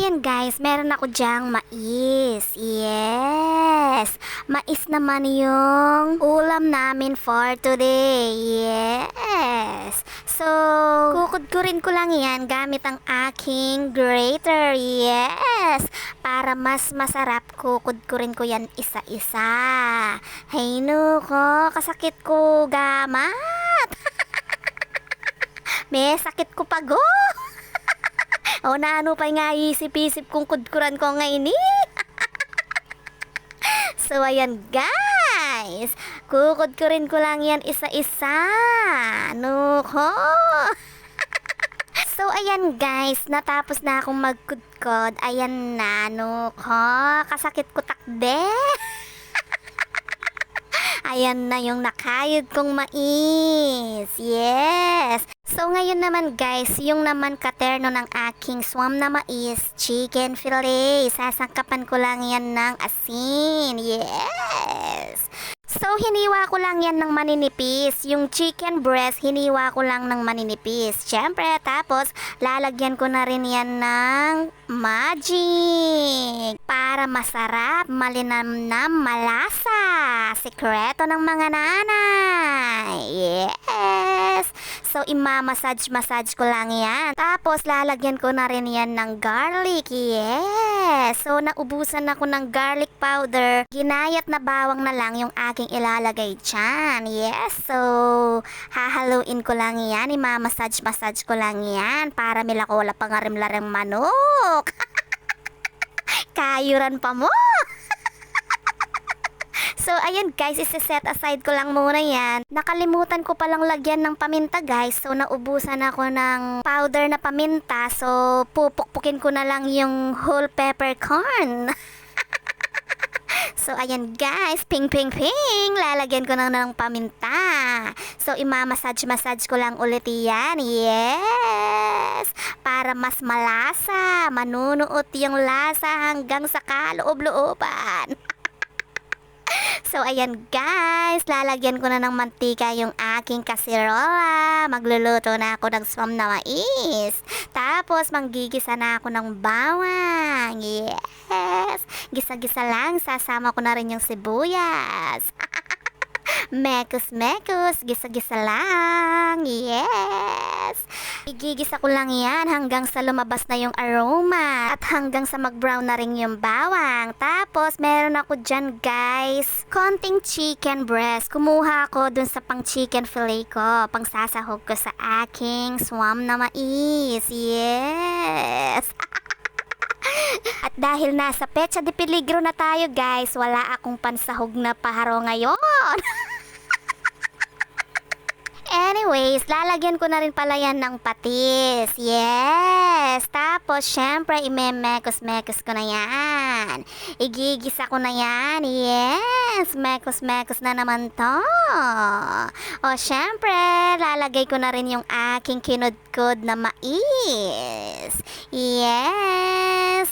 ayan guys, meron ako diyang mais. Yes! Mais naman yung ulam namin for today. Yes! So, kukudkurin ko lang yan gamit ang aking grater. Yes! Para mas masarap, kukudkurin ko yan isa-isa. Hay nuko, kasakit ko gamat. May sakit ko pago. O na ano pa nga isip-isip kong kudkuran ko ngayon eh. So ayan guys, kukudkurin ko lang yan isa-isa. Ano ko? So ayan guys, natapos na akong magkudkod. Ayan na, ano ko? Kasakit ko takde. Ayan na yung nakayod kong mais. Yes! So ngayon naman guys, yung naman katerno ng aking swam na mais, chicken fillet. Sasangkapan ko lang yan ng asin. Yes! So hiniwa ko lang yan ng maninipis. Yung chicken breast, hiniwa ko lang ng maninipis. Syempre, tapos lalagyan ko na rin yan ng magic. Para masarap, malinamnam, malasa. Sikreto ng mga nanay. Yes! So, imamassage ko lang yan. Tapos, lalagyan ko na rin yan ng garlic. Yes! So, naubusan ako ng garlic powder. Ginayat na bawang na lang yung aking ilalagay dyan. Yes! So, hahaluin ko lang yan. Imamassage ko lang yan. Para milakola pangarim-larang manok. Kayuran pa mo! So, ayan guys, isi-set aside ko lang muna yan. Nakalimutan ko palang lagyan ng paminta guys. So, naubusan ako ng powder na paminta. So, pupukpukin ko na lang yung whole peppercorn. So, ayan guys, ping. Lalagyan ko na ng paminta. So, imamassage ko lang ulit yan. Yes! Para mas malasa. Manunuot yung lasa hanggang sa kaloob-looban. So, ayan guys, lalagyan ko na ng mantika yung aking kasirola. Magluluto na ako ng swam na mais. Tapos, manggigisa na ako ng bawang. Yes! Gisa-gisa lang, sasama ko na rin yung sibuyas. Mekos, gisa-gisa lang. Yes! Igigisa ko lang yan hanggang sa lumabas na yung aroma. At hanggang sa mag-brown na rin yung bawang. Tapos, meron ako dyan guys, konting chicken breast. Kumuha ako dun sa pang chicken fillet ko. Pang sasahog ko sa aking swam na mais. Yes! At dahil nasa petsa de peligro na tayo guys, wala akong pansahog na paharo ngayon. Anyways, lalagyan ko na rin pala yan ng patis. Yes! Tapos, syempre, imemekos ko na yan. Igigisa ko na yan. Yes! Mekos na naman to. O, syempre, lalagay ko na rin yung aking kinudkod na mais. Yes!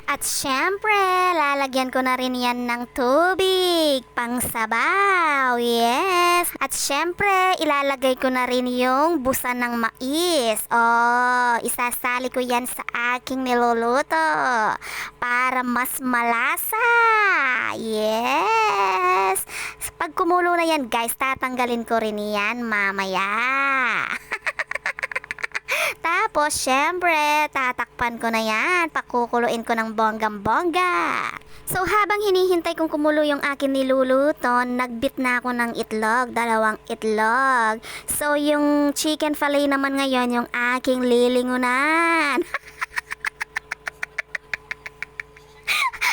At syempre, lalagyan ko na rin yan ng tubig, pang sabaw, yes. At syempre, ilalagay ko na rin yung busa ng mais. Oh, isasali ko yan sa aking niluluto para mas malasa. Yes. Pag kumulo na yan guys, tatanggalin ko rin yan mamaya. Tapos, syempre, tatakpan ko na yan. Pakukuluin ko ng bonggang-bongga. So, habang hinihintay kong kumulo yung akin niluluto, nagbit na ako ng itlog, 2 itlog. So, yung chicken fillet naman ngayon, yung aking lilingunan.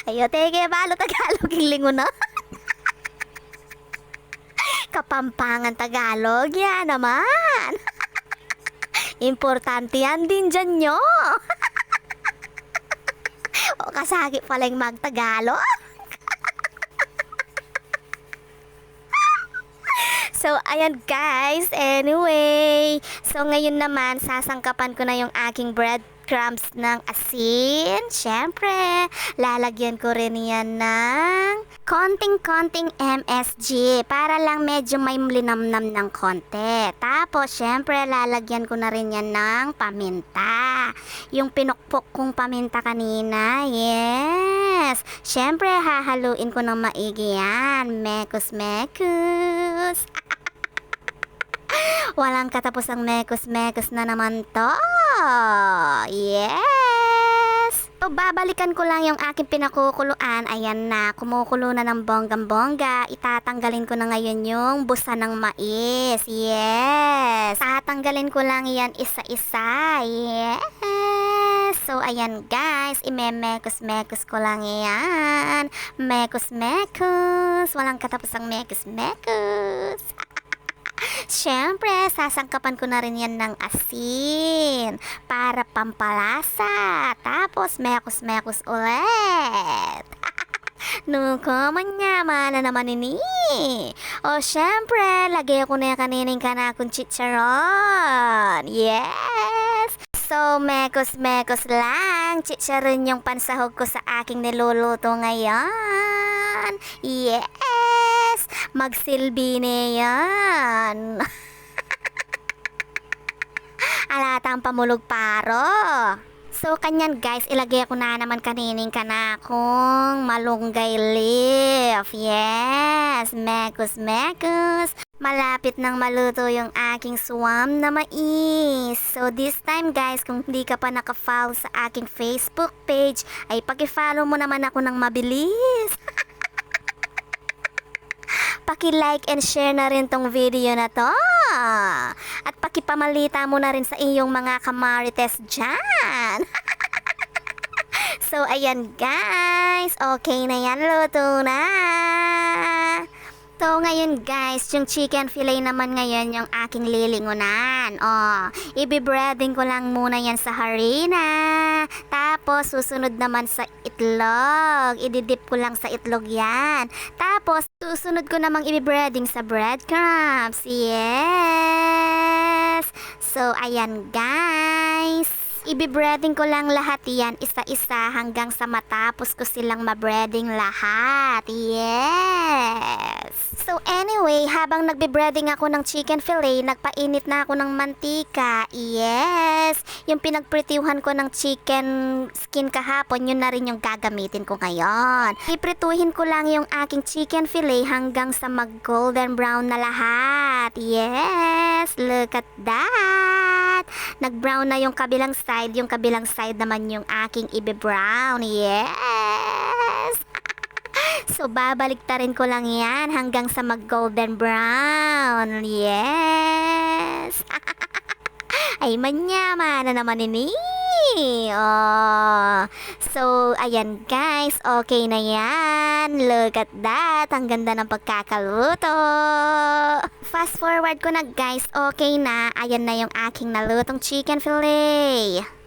Ayo, tege, balo Tagalog yung lingunan. Kapampangan Tagalog, yan naman. Importante yan din dyan nyo. O kasagi pala yung magtagalog. So, ayan guys. Anyway. So, ngayon naman, sasangkapan ko na yung aking bread grams ng asin. Syempre, lalagyan ko rin yan ng konting-konting MSG para lang medyo may linamnam ng konti. Tapos, syempre, lalagyan ko na rin yan ng paminta. Yung pinukpok kong paminta kanina, yes. Syempre, hahaluin ko ng maigi yan. Mekos-mekos. Walang katapusang mekos-mekos na naman to. Yes! So, babalikan ko lang yung aking pinakukuluan. Ayan na, kumukulo na ng bonggang-bongga. Itatanggalin ko na ngayon yung busa ng mais. Yes! Tatanggalin ko lang yan isa-isa. Yes! So, ayan guys, imemekos-mekos ko lang yan. Mekos-mekos. Walang katapusang mekos-mekos. Siyempre, sasangkapan ko na rin yan ng asin para pampalasa. Tapos, mekos-mekos ulit. Nuko, manyaman na naman ini. O, siyempre, lagay ko na yung kanining kanakong chicharon. Yes! So, mekos-mekos lang. Chicharon yung pansahog ko sa aking niluluto ngayon. Yes! Magsilbi na yan. Alatang pamulog paro. So, kanyan guys, ilagay ko na naman kanining kanakong malunggay leaf. Yes, mekos-mekos. Malapit nang maluto yung aking suwam na mais. So, this time guys, kung hindi ka pa naka-follow sa aking Facebook page, ay paki-follow mo naman ako ng mabilis. Paki-like and share na rin tong video na to. At pakipamalita mo na rin sa iyong mga kamarites dyan. So, ayan guys. Okay na yan. Luto na. So, ngayon guys, yung chicken fillet naman ngayon yung aking lilingunan. Ibibreading ko lang muna yan sa harina. Tapos, susunod naman sa itlog. Ididip ko lang sa itlog yan. Tapos, susunod ko namang ibibreading sa breadcrumbs. Yes! So, ayan guys. Ibibreading ko lang lahat yan isa-isa hanggang sa matapos ko silang mabreading lahat. Yes! So anyway, habang nagbibreading ako ng chicken fillet, nagpainit na ako ng mantika. Yes! Yung pinagprituhan ko ng chicken skin kahapon, yun na rin yung gagamitin ko ngayon. Iprituhin ko lang yung aking chicken fillet hanggang sa mag-golden brown na lahat. Yes! Look at that! Nag-brown na yung kabilang side naman yung aking ibe-brown. Yes! So, babaliktarin ko lang yan hanggang sa mag-golden brown. Yes! Ay, manyaman na naman ini. Oh. So, ayan guys. Okay na yan. Look at that. Ang ganda ng pagkakaluto. Fast forward ko na guys. Okay na. Ayan na yung aking nalutong chicken fillet.